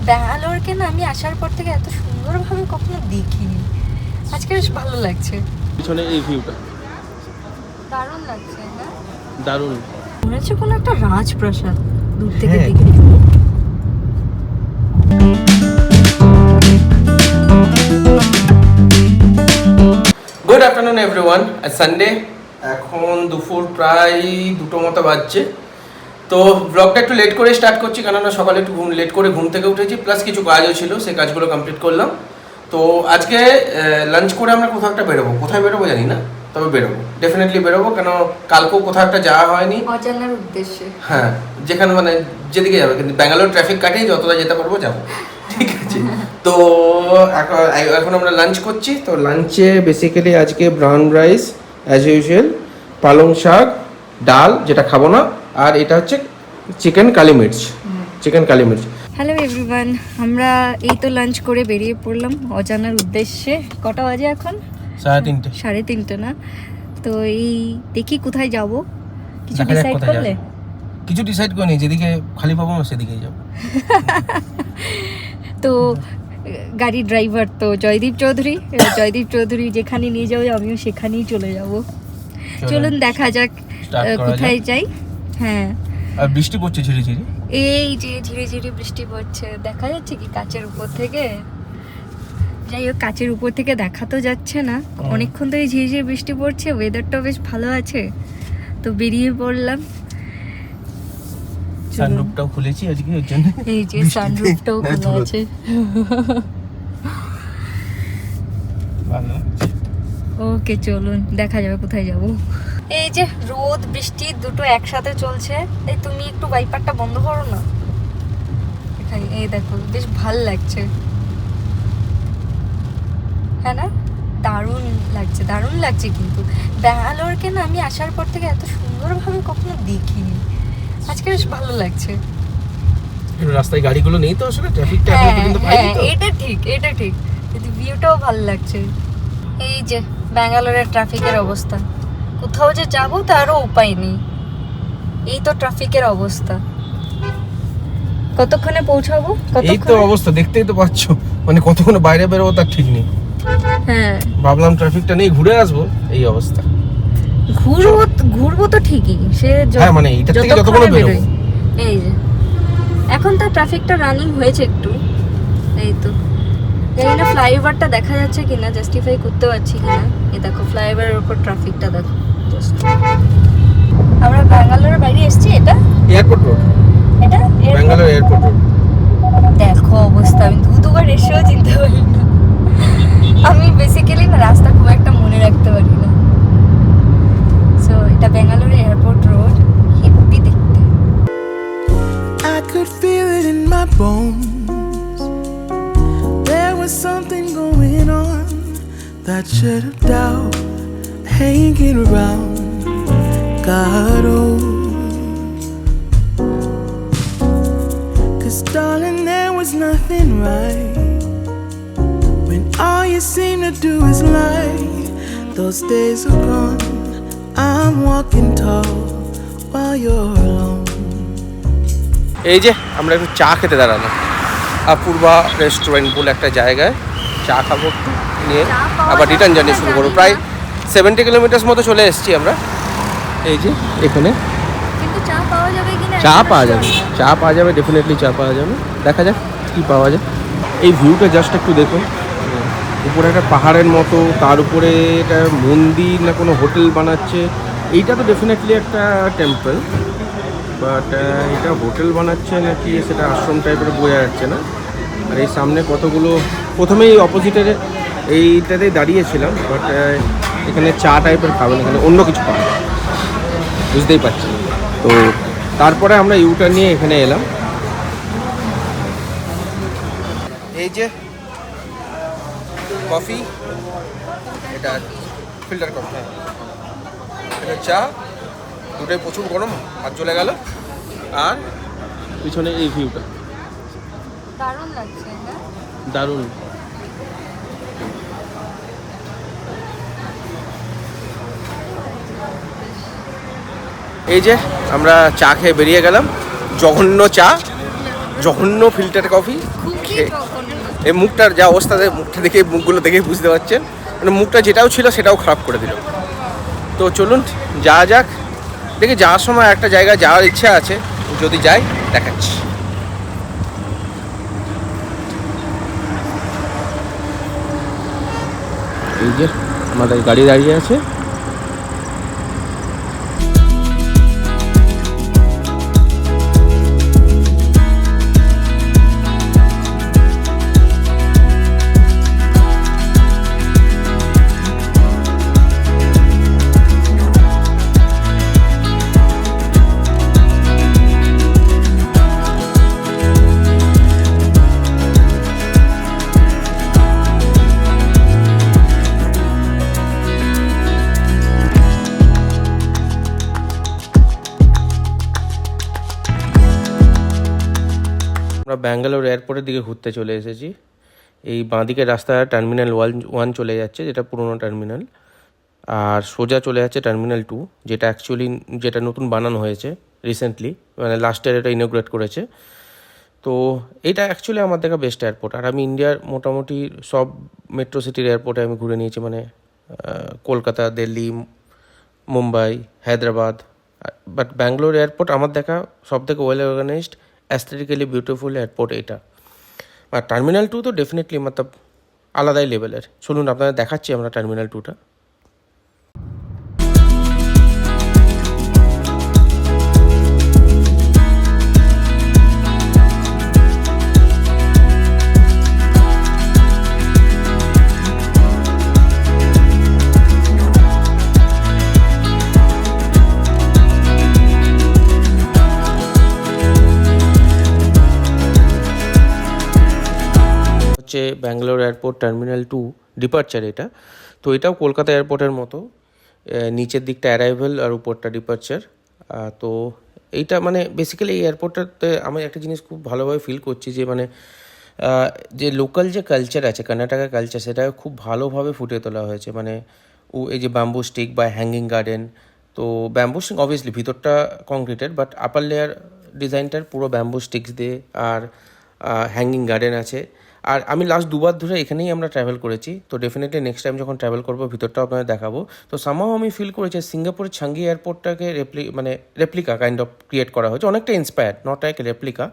ব্যাঙ্গালোরকে না আমি আসার পর থেকে এত সুন্দরভাবে কখনো দেখিনি। আজকে বেশ ভালো লাগছে। পিছনে এই ভিউটা দারুণ লাগছে না? দারুণ মনে হচ্ছে কোনো একটা রাজপ্রাসাদ দূর থেকে হ্যাঁ। দেখে। Good afternoon everyone. সানডে, এখন দুপুর প্রায় 2টো মতো বাজছে। তো ব্লগটা একটু লেট করে স্টার্ট করছি, কেননা সকালে একটু লেট করে ঘুম থেকে উঠেছি, প্লাস কিছু কাজও ছিল, সেই কাজগুলো কমপ্লিট করলাম। তো আজকে লাঞ্চ করে আমরা কোথাও একটা বেরোবো, কোথায় বেরোবো জানি না, তবে বেরোবো, ডেফিনেটলি বেরোবো, কেন কালকেও কোথাও একটা যাওয়া হয়নি অজানার উদ্দেশ্যে। হ্যাঁ, যেখানে মানে যেদিকে যাবে, কিন্তু ব্যাঙ্গালোর ট্রাফিক কাটিয়ে যতটা যেতে পারবো যাবো, ঠিক আছে। তো এখন আমরা লাঞ্চ করছি। তো লাঞ্চে বেসিক্যালি আজকে ব্রাউন রাইস অ্যাজ ইউজুয়াল, পালং শাক, ডাল যেটা খাবো না, আর এটা হচ্ছে চিকেন কালি মির্চ। হ্যালো এভরিওয়ান, আমরা এই তো লাঞ্চ করে বেরিয়ে পড়লাম অজানার উদ্দেশ্যে। কটা বাজে এখন? 3:30। 3:30 না? তো এই দেখি কোথায় যাব, কিছু দেখা যাক ডিসাইড কোথায় করলে? কিছু ডিসাইড করিনি, যেদিকে খালি পাবো আমরা সেদিকেই যাবো। তো গাড়ির ড্রাইভার তো জয়দীপ চৌধুরী যেখানে নিয়ে যাবে আমিও সেখানেই চলে যাব। চলুন দেখা যাক কোথায় যাই। হ্যাঁ, আর বৃষ্টি পড়ছে ঝিরিঝিরি, এই যে ধীরে ধীরে বৃষ্টি পড়ছে, দেখা যাচ্ছে কি কাচের উপর থেকে? যাই হোক, কাচের উপর থেকে দেখা তো যাচ্ছে না, অনেকক্ষণ ধরে ঝিরিঝিরি বৃষ্টি পড়ছে, ওয়েদারটাও বেশ ভালো আছে, তো বেরিয়ে পড়লাম। সানরুফটাও খুলেছি আজকে ওর জন্য, এই যে সানরুফটাও খোলা আছে। ভালো। ওকে, চলুন দেখা যাবে কোথায় যাব। এই যে রোদ বৃষ্টি দুটো একসাথে চলছে, এই তুমি একটু ওয়াইপারটা বন্ধ করো না। এখানে এই দেখো, বেশ ভাল লাগছে, হ্যাঁ না? দারুণ লাগছে। কিন্তু ব্যাঙ্গালোরকে না আমি আসার পর থেকে এত সুন্দরভাবে কখনো দেখিনি। আজকে বেশ ভালো লাগছে। রাস্তায় গাড়িগুলো নেই তো, আসলে ট্রাফিকটা এখন পর্যন্ত পাইনি তো। এটা ঠিক, কিন্তু ভিউটাও ভালো লাগছে। এই যে ব্যাঙ্গালোরের ট্রাফিকের অবস্থা, কোথাও যে যাবো তারও উপায় নেই, এই তো ট্রাফিকের অবস্থা। কতক্ষণে পৌঁছাবো? এই তো অবস্থা দেখতেই তো পাচ্ছ, মানে কতক্ষণ বাইরে বেরোবো তার ঠিক নেই। হ্যাঁ, ভাবলাম ট্রাফিকটা নেই, ঘুরে আসবো, এই অবস্থা। ঘুরবো তো ঠিকই, সে হ্যাঁ, মানে এইটা থেকে যতক্ষণ বেরোবো। এই যে এখন তো ট্রাফিকটা রানিং হয়েছে একটু, এই তো জানি না ফ্লাইওভারটা দেখা যাচ্ছে কিনা, জাস্টিফাই করতে পারছি কিনা। এই দেখো ফ্লাইওভারের উপর ট্রাফিকটা দেখো। আমরা ব্যাঙ্গালোরের বাইরে এসেছি, এটা এয়ারপোর্ট রোড, এটা ব্যাঙ্গালোর এয়ারপোর্ট রোড। দেখো অবস্থা, আমি দুবার এসেও চিনতে পারি না। আমি বেসিক্যালি না রাস্তা খুব একটা মনে রাখতে পারি না। সো এটা ব্যাঙ্গালোরের এয়ারপোর্ট রোড, হেব্বি দেখতে। I could feel it in my bones. There was something going on, that shit of doubt hanging around. God, oh, 'cause darling, there was nothing right when all you seem to do is lie. Those days are gone. I'm walking tall while you're alone. এই যে আমরা একটু চা খেতে দাঁড়ালাম Apurva restaurant বলে একটা জায়গায়, চা খাবো একটু নিয়ে আবার রিটার্ন জার্নি শুরু করবো। প্রায় 70 কিলোমিটার মতো চলে এসেছি আমরা। এই যে এখানে কিন্তু চা পাওয়া যাবে কিনা? চা পাওয়া যাবে, ডেফিনেটলি চা পাওয়া যাবে। দেখা যাক কি পাওয়া যায়। এই ভিউটা জাস্ট একটু দেখুন, উপরে একটা পাহাড়ের মতো, তার উপরে এটা মন্দির না কোনো হোটেল বানাচ্ছে। এইটা তো ডেফিনেটলি একটা টেম্পল, বাট এটা হোটেল বানাচ্ছে নাকি সেটা আশ্রম টাইপের বোঝা যাচ্ছে না। আর এই সামনে কতগুলো, প্রথমেই অপোজিটের এইটাতেই দাঁড়িয়েছিলাম, বাট এখানে চা টাইপের খাবেন, এখানে অন্য কিছু পাওয়া যায়, বুঝতেই পারছি। তো তারপরে আমরা ইউটার নিয়ে এখানে এলাম। এই যে কফি, এটা ফিল্টার কফি, এটা চা, দুটোই প্রচুর গরম, হাত চলে গেল। আর পিছনে এই ভিউটা দারুণ লাগছে না? দারুণ। এই যে আমরা চা খেয়ে বেরিয়ে গেলাম, জঘন্য চা, জঘন্য ফিল্টার কফি। খুবই জঘন্য। এই মুখটার যা অবস্থা, মুখটা দেখে, মুখগুলো দেখে বুঝতে পারছেন, মানে মুখটা যেটাও ছিল সেটাও খারাপ করে দিল। তো চলুন যাওয়া যাক। দেখি যাওয়ার সময় একটা জায়গা যাওয়ার ইচ্ছা আছে, যদি যাই দেখাচ্ছি। এই যে আমাদের গাড়ি দাঁড়িয়ে আছে। আমরা ব্যাঙ্গালোর এয়ারপোর্টের দিকে ঘুরতে চলে এসেছি। এই বাঁদিকের রাস্তা টার্মিনাল 1 চলে যাচ্ছে, যেটা পুরোনো টার্মিনাল, আর সোজা চলে যাচ্ছে টার্মিনাল 2, যেটা নতুন বানানো হয়েছে রিসেন্টলি, মানে লাস্ট ইয়ার এটা ইনোগ্রেট করেছে। তো এটা অ্যাকচুয়ালি আমার দেখা বেস্ট এয়ারপোর্ট। আর আমি ইন্ডিয়ার মোটামুটি সব মেট্রো সিটির এয়ারপোর্টে আমি ঘুরে নিয়েছি, মানে কলকাতা, দিল্লি, মুম্বাই, হায়দ্রাবাদ। বাট ব্যাঙ্গালোর এয়ারপোর্ট আমার দেখা সব থেকে well organised, aesthetically beautiful airport এটা। আর টার্মিনাল 2 তো ডেফিনেটলি মতলব আলাদাই লেভেলের। চলুন আপনাদের দেখাচ্ছি আমরা টার্মিনাল 2টা। হচ্ছে ব্যাঙ্গালোর এয়ারপোর্ট টার্মিনাল 2 ডিপার্চার এটা। তো এটাও কলকাতা এয়ারপোর্টের মতো, নিচের দিকটা অ্যারাইভেল আর উপরটা ডিপার্চার। তো এইটা মানে বেসিক্যালি এই এয়ারপোর্টটাতে আমি একটা জিনিস খুব ভালোভাবে ফিল করছি, যে মানে যে লোকাল যে কালচার আছে, কর্ণাটকের কালচার, সেটা খুব ভালোভাবে ফুটিয়ে তোলা হয়েছে। মানে এই যে ব্যাম্বু স্টিক বা হ্যাঙ্গিং গার্ডেন, তো ব্যাম্বু স্টিক অবভিয়াসলি ভিতরটা কংক্রিটের, বাট আপার লেয়ার ডিজাইনটার পুরো ব্যাম্বু স্টিক্স দিয়ে, আর হ্যাঙ্গিং গার্ডেন আছে। আর আমি লাস্ট 2বার ধরে এখানেই আমরা ট্রাভেল করেছি, তো ডেফিনেটলি নেক্সট টাইম যখন ট্রাভেল করবো ভিতরটাও আপনাদের দেখাবো। তো সামহাও আমি ফিল করেছি সিঙ্গাপুরের চাঙ্গি এয়ারপোর্টটাকে রেপ্লিকা কাইন্ড অফ ক্রিয়েট করা হয়েছে, অনেকটা ইন্সপায়ার্ড, নট লাইক রেপ্লিকা।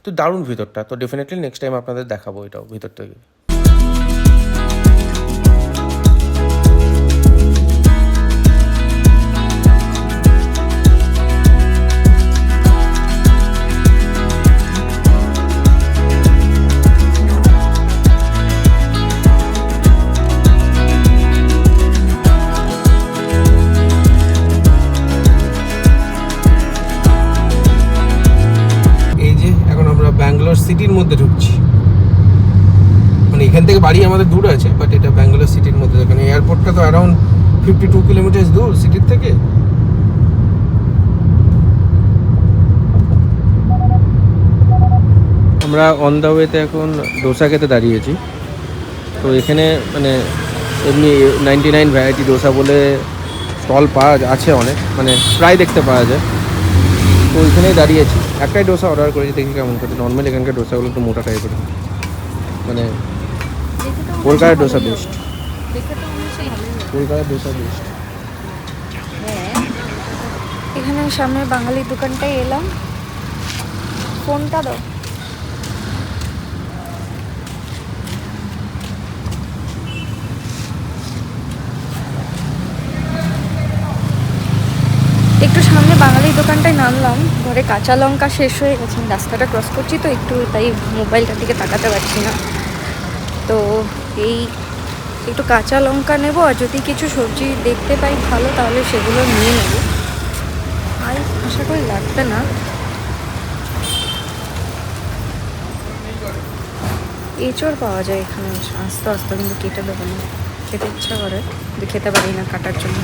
তো দারুণ ভিতরটা, তো ডেফিনেটলি নেক্সট টাইম আপনাদের দেখাবো এটাও ভিতর থেকে। ব্যাঙ্গালোর সিটির মধ্যে ঢুকছি, মানে এখান থেকে বাড়ি আমাদের দূর আছে, বাট এটা ব্যাঙ্গালোর সিটির মধ্যে। এখানে এয়ারপোর্টটা তো অ্যারাউন্ড 52 কিলোমিটার দূর সিটির থেকে। আমরা অন দ্য ওয়েতে এখন ডোসা খেতে দাঁড়িয়েছি। তো এখানে মানে এমনি 99 ভ্যারাইটি ডোসা বলে স্টল পাওয়া আছে অনেক, মানে প্রায় দেখতে পাওয়া যায়। তো ওইখানেই দাঁড়িয়েছি, একটাই ডোসা অর্ডার করেছি, দেখি কেমন করে। নর্মাল এখানকার ডোসাগুলো একটু মোটা টাইপের, মানে কলকাতার ডোসা বেস্ট, কলকাতার ডোসা বেস্ট। এখানে সামনে বাঙালির দোকানটায় এলাম, ফোনটা দাও। একটু সামনে বাঙালির দোকানটায় নামলাম, ঘরে কাঁচা লঙ্কা শেষ হয়ে গেছে, রাস্তাটা ক্রস করছি তো একটু, তাই মোবাইলটার দিকে তাকাতে পারছি না। তো এই একটু কাঁচা লঙ্কা নেব, আর যদি কিছু সবজি দেখতে পাই ভালো তাহলে সেগুলো নিয়ে নেব। আর আশা করি লাগবে না। এঁচড় পাওয়া যায় এখানে আস্তে আস্তে, কিন্তু কেটে দেবো না, খেতে ইচ্ছা করে কিন্তু খেতে পারি না কাটার জন্য।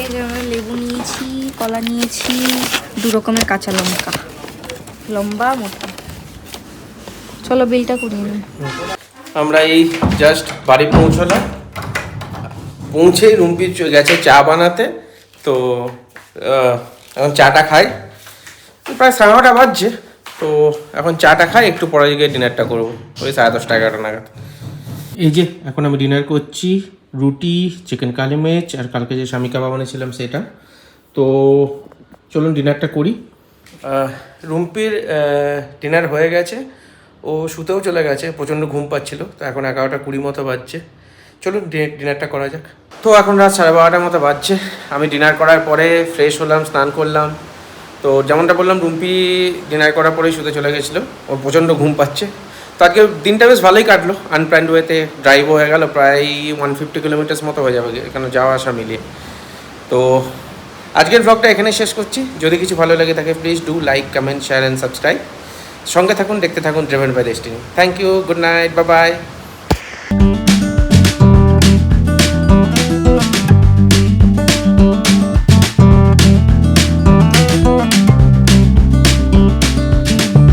এই যে আমরা লেবু নিয়েছি, কলা নিয়েছি, 2 রকমের কাঁচা লঙ্কা, লম্বা মোটা। চলো বিলটা করিয়ে নিই। আমরা এই জাস্ট বাড়ি পৌঁছলাম, পৌঁছেই রুম্পি গেছে চা বানাতে। তো এখন চাটা খাই, প্রায় 9:30 বাজছে। তো এখন চাটা খাই, একটু পরে গিয়ে ডিনারটা করবো ওই 10:30 11টা নাগাদ। এই যে এখন আমি ডিনার করছি, রুটি, চিকেন কালি মির্চ আর কালকে যে স্বামী কাবাব বানিয়েছিলাম সেটা। তো চলুন ডিনারটা করি। রুম্পির ডিনার হয়ে গেছে, ও শুতেও চলে গেছে, প্রচণ্ড ঘুম পাচ্ছিল। তো এখন 11:20 মতো বাজছে, চলুন ডিনারটা করা যাক। তো এখন রাত 12:30 মতো বাজছে। আমি ডিনার করার পরে ফ্রেশ হলাম, স্নান করলাম। তো যেমনটা বললাম, রুম্পি ডিনার করার পরেই শুতে চলে গেছিলো, ওর প্রচণ্ড ঘুম পাচ্ছে। তো আজকে দিনটা বেশ ভালোই কাটলো, আনপ্ল্যান্ড ওয়েতে ড্রাইভও হয়ে গেল, প্রায় 150 কিলোমিটার্স মতো হয়ে যাবে এখানে যাওয়া আসা মিলিয়ে। তো আজকের ব্লগটা এখানে শেষ করছি। যদি কিছু ভালো লাগে থাকে please do like, comment, share and subscribe. সঙ্গে থাকুন, দেখতে থাকুন driven by destiny. Thank you, good night, bye by.